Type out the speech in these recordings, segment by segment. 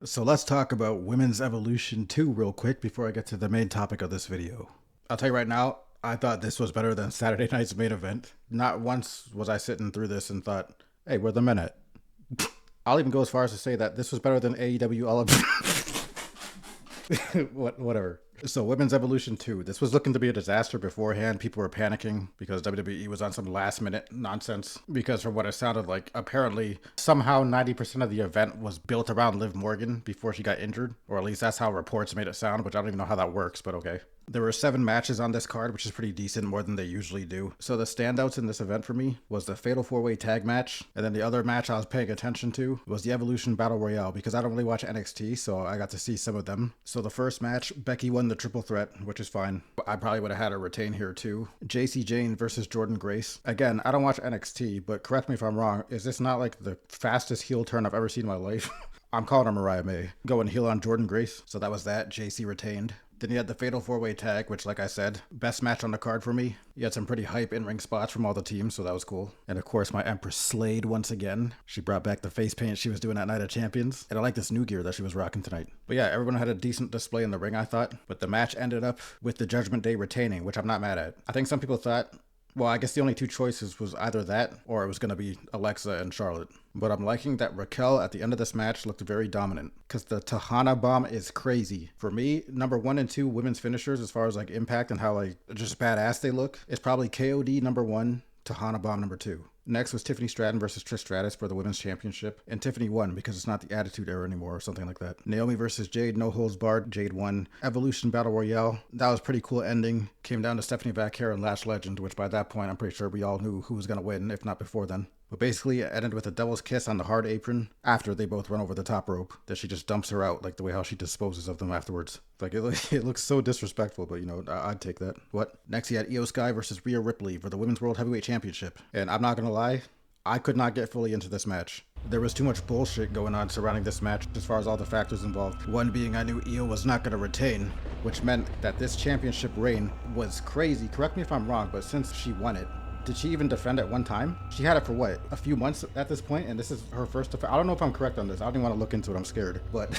So let's talk about Women's Evolution 2 real quick before I get to the main topic of this video. I'll tell you right now, I thought this was better than Saturday night's main event. Not once was I sitting through this and thought, hey, where the men at? I'll even go as far as to say that this was better than AEW All Up. Whatever. So Women's Evolution 2. This was looking to be a disaster beforehand. People were panicking because WWE was on some last minute nonsense. Because from what it sounded like, apparently somehow 90% of the event was built around Liv Morgan before she got injured. Or at least that's how reports made it sound, which I don't even know how that works, but okay. There were 7 matches on this card, which is pretty decent, more than they usually do. So the standouts in this event for me was the Fatal 4-Way Tag match, and then the other match I was paying attention to was the Evolution Battle Royale, because I don't really watch NXT, so I got to see some of them. So the first match, Becky won the triple threat, which is fine. I probably would have had her retain here too. JC Jane versus Jordan Grace. Again, I don't watch NXT, but correct me if I'm wrong, is this not like the fastest heel turn I've ever seen in my life? I'm calling her Mariah May. Going heel on Jordan Grace. So that was that. JC retained. Then you had the Fatal 4-Way Tag, which, like I said, best match on the card for me. You had some pretty hype in-ring spots from all the teams, so that was cool. And of course, my Empress slayed once again. She brought back the face paint she was doing at Night of Champions. And I like this new gear that she was rocking tonight. But yeah, everyone had a decent display in the ring, I thought. But the match ended up with the Judgment Day retaining, which I'm not mad at. I think some people thought, well, I guess the only 2 choices was either that or it was going to be Alexa and Charlotte. But I'm liking that Raquel at the end of this match looked very dominant because the Tahana Bomb is crazy. For me, number 1 and 2 women's finishers as far as like impact and how like just badass they look is probably KOD number 1, Tahana Bomb number 2. Next was Tiffany Stratton versus Trish Stratus for the Women's Championship. And Tiffany won because it's not the Attitude Era anymore or something like that. Naomi versus Jade, no holds barred. Jade won. Evolution Battle Royale. That was pretty cool ending. Came down to Stephanie Vaquero and Lash Legend, which by that point I'm pretty sure we all knew who was going to win, if not before then. But basically, it ended with a devil's kiss on the hard apron after they both run over the top rope. That she just dumps her out, like the way how she disposes of them afterwards. Like, it looks so disrespectful, but, you know, I'd take that. What? Next, you had Io Sky versus Rhea Ripley for the Women's World Heavyweight Championship. And I'm not going to lie, I could not get fully into this match. There was too much bullshit going on surrounding this match as far as all the factors involved. One being I knew Io was not going to retain, which meant that this championship reign was crazy. Correct me if I'm wrong, but since she won it, did she even defend at one time? She had it for what? A few months at this point, and this is her first defense. I don't know if I'm correct on this. I don't even want to look into it. I'm scared. But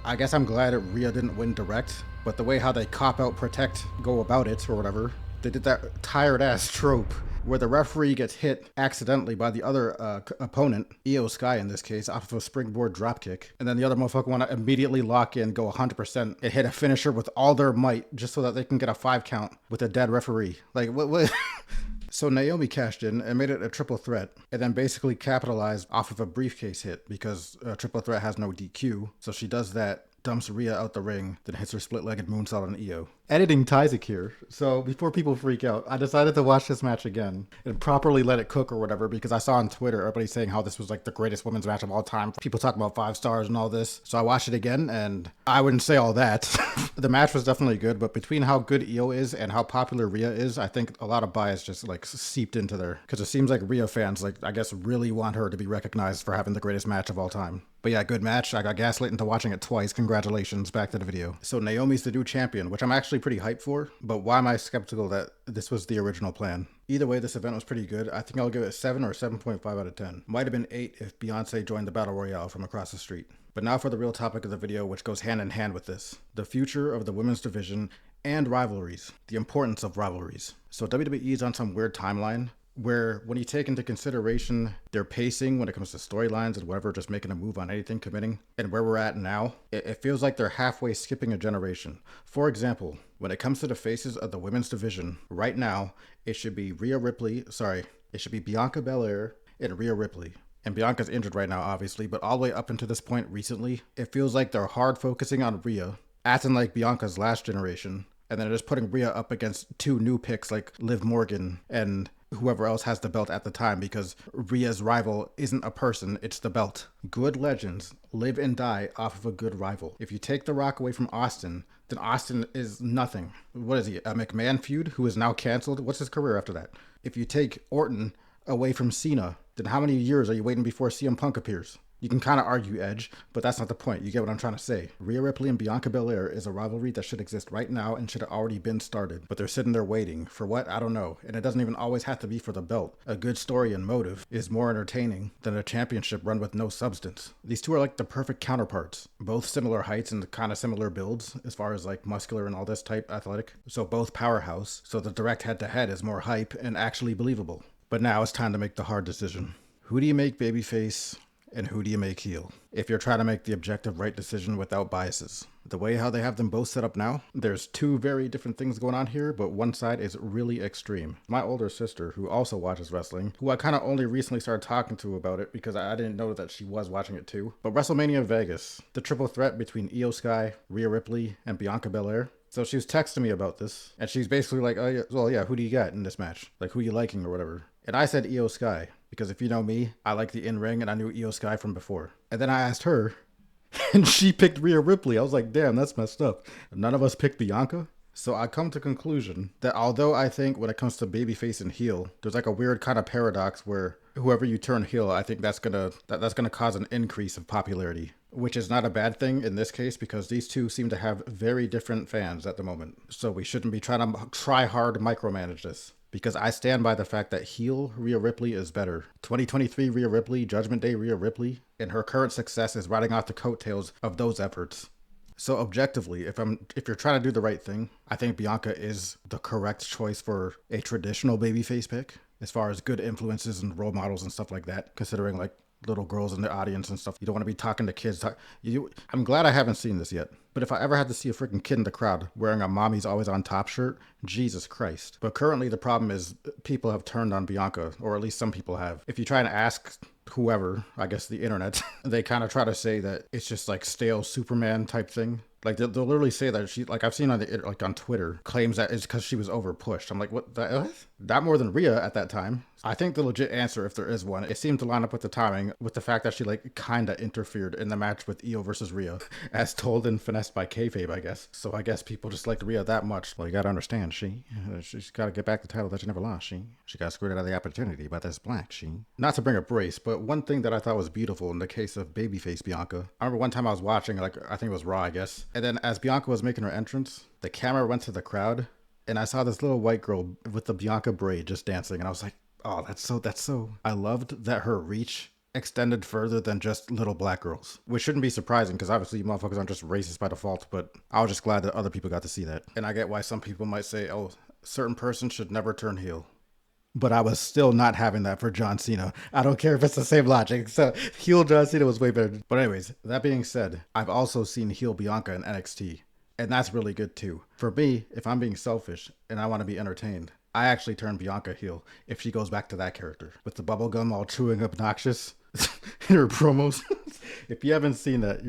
I guess I'm glad that Rhea didn't win direct. But the way how they cop out, protect, go about it, or whatever, they did that tired ass trope where the referee gets hit accidentally by the other opponent, Io Sky in this case, off of a springboard dropkick. And then the other motherfucker want to immediately lock in, go 100%, and hit a finisher with all their might just so that they can get a 5 count with a dead referee. Like, what? So Naomi cashed in and made it a triple threat, and then basically capitalized off of a briefcase hit because a triple threat has no DQ. So she does that, dumps Rhea out the ring, then hits her split-legged moonsault on Io. Editing Tyzik here. So before people freak out, I decided to watch this match again and properly let it cook or whatever because I saw on Twitter everybody saying how this was like the greatest women's match of all time. People talking about 5 stars and all this. So I watched it again and I wouldn't say all that. The match was definitely good, but between how good Io is and how popular Rhea is, I think a lot of bias just like seeped into there because it seems like Rhea fans, like I guess, really want her to be recognized for having the greatest match of all time. But yeah, good match. I got gaslit into watching it twice. Congratulations. Back to the video. So Naomi's the new champion, which I'm actually pretty hyped for. But why am I skeptical that this was the original plan? Either way, this event was pretty good. I think I'll give it 7 or 7.5 out of 10. Might have been 8 if Beyonce joined the Battle Royale from across the street. But now for the real topic of the video, which goes hand in hand with this. The future of the women's division and rivalries. The importance of rivalries. So WWE is on some weird timeline where when you take into consideration their pacing when it comes to storylines and whatever, just making a move on anything, committing, and where we're at now, it feels like they're halfway skipping a generation. For example, when it comes to the faces of the women's division, right now, it should be Bianca Belair and Rhea Ripley. And Bianca's injured right now, obviously, but all the way up until this point recently, it feels like they're hard focusing on Rhea, acting like Bianca's last generation, and then just putting Rhea up against 2 new picks like Liv Morgan and whoever else has the belt at the time because Rhea's rival isn't a person, it's the belt. Good legends live and die off of a good rival. If you take The Rock away from Austin, then Austin is nothing. What is he, a McMahon feud who is now canceled? What's his career after that? If you take Orton away from Cena, then how many years are you waiting before CM Punk appears? You can kind of argue edge, but that's not the point. You get what I'm trying to say. Rhea Ripley and Bianca Belair is a rivalry that should exist right now and should have already been started. But they're sitting there waiting. For what? I don't know. And it doesn't even always have to be for the belt. A good story and motive is more entertaining than a championship run with no substance. These two are like the perfect counterparts. Both similar heights and kind of similar builds as far as like muscular and all this type athletic. So both powerhouse. So the direct head-to-head is more hype and actually believable. But now it's time to make the hard decision. Who do you make babyface and who do you make heel? If you're trying to make the objective right decision without biases. The way how they have them both set up now, there's two very different things going on here, but one side is really extreme. My older sister, who also watches wrestling, who I kind of only recently started talking to about it because I didn't know that she was watching it too. But WrestleMania Vegas, the triple threat between Io Sky, Rhea Ripley, and Bianca Belair. So she was texting me about this, and she's basically like, oh yeah, well yeah, who do you got in this match? Like, who you liking or whatever. And I said Io Sky, because if you know me, I like the in-ring, and I knew Io Sky from before. And then I asked her, and she picked Rhea Ripley. I was like, damn, that's messed up. None of us picked Bianca. So I come to conclusion that although I think when it comes to babyface and heel, there's like a weird kind of paradox where whoever you turn heel, I think that's gonna cause an increase of popularity. Which is not a bad thing in this case because these two seem to have very different fans at the moment. So we shouldn't be trying to try hard to micromanage this. Because I stand by the fact that heel Rhea Ripley is better. 2023 Rhea Ripley, Judgment Day Rhea Ripley, and her current success is riding off the coattails of those efforts. So objectively, if you're trying to do the right thing, I think Bianca is the correct choice for a traditional babyface pick as far as good influences and role models and stuff like that, considering like little girls in the audience and stuff. You don't want to be talking to kids. I'm glad I haven't seen this yet. But if I ever had to see a freaking kid in the crowd wearing a mommy's always on top shirt, Jesus Christ. But currently the problem is people have turned on Bianca, or at least some people have. If you try and ask whoever, I guess the internet, they kind of try to say that it's just like stale Superman type thing. Like they'll literally say that she, like I've seen on on Twitter, claims that it's because she was over pushed. I'm like, what? Not more than Rhea at that time. I think the legit answer, if there is one, it seemed to line up with the timing, with the fact that she like kind of interfered in the match with Io versus Rhea, as told and finessed by kayfabe, I guess. So I guess people just liked Rhea that much. Well, you gotta understand, she's got to get back the title that she never lost. She got screwed out of the opportunity by this black. Not to bring up race, but one thing that I thought was beautiful in the case of babyface Bianca. I remember one time I was watching, like I think it was Raw, I guess, and then as Bianca was making her entrance, the camera went to the crowd, and I saw this little white girl with the Bianca braid just dancing, and I was like, oh, that's so. I loved that her reach extended further than just little black girls, which shouldn't be surprising because obviously you motherfuckers aren't just racist by default, but I was just glad that other people got to see that. And I get why some people might say, oh, certain person should never turn heel. But I was still not having that for John Cena. I don't care if it's the same logic. So heel John Cena was way better. But anyways, that being said, I've also seen heel Bianca in NXT. And that's really good too. For me, if I'm being selfish and I want to be entertained, I actually turn Bianca heel if she goes back to that character. With the bubblegum all chewing obnoxious in her promos. If you haven't seen that,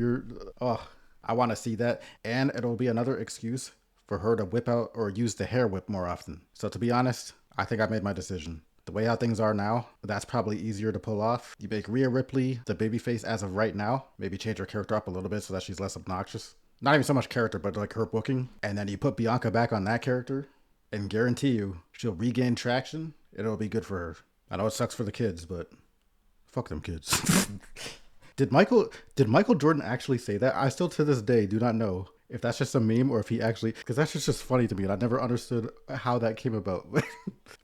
I want to see that. And it'll be another excuse for her to whip out or use the hair whip more often. So to be honest, I think I made my decision. The way how things are now, that's probably easier to pull off. You make Rhea Ripley the babyface as of right now. Maybe change her character up a little bit so that she's less obnoxious. Not even so much character, but like her booking. And then you put Bianca back on that character, and guarantee you she'll regain traction. It'll be good for her. I know it sucks for the kids, but fuck them kids. Did Michael Jordan actually say that? I still to this day do not know if that's just a meme or if he actually, because that's just funny to me and I never understood how that came about.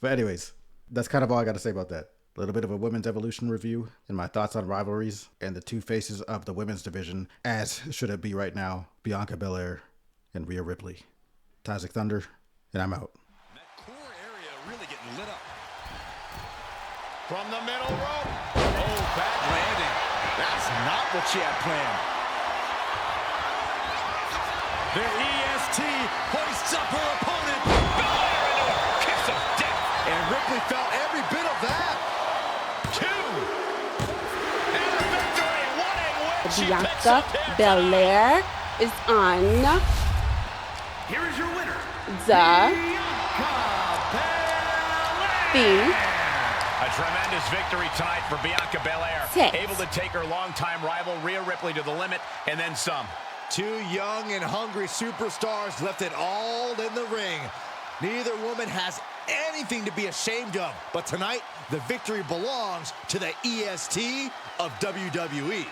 But anyways, that's kind of all I got to say about that. A little bit of a women's evolution review and my thoughts on rivalries and the two faces of the women's division, as should it be right now, Bianca Belair and Rhea Ripley. Toxic Thunder, and I'm out. That core area really getting lit up. From the middle rope. Oh, bad landing. That's not what she had planned. The EST hoists up her opponent. Belair into a kiss of death. And Ripley felt every bit of that. 2. And a victory. What a win. Bianca Belair is on Here is your winner. the theme. A tremendous victory tonight for Bianca Belair. 6. Able to take her longtime rival Rhea Ripley to the limit and then some. 2 young and hungry superstars left it all in the ring. Neither woman has anything to be ashamed of, but tonight the victory belongs to the EST of WWE.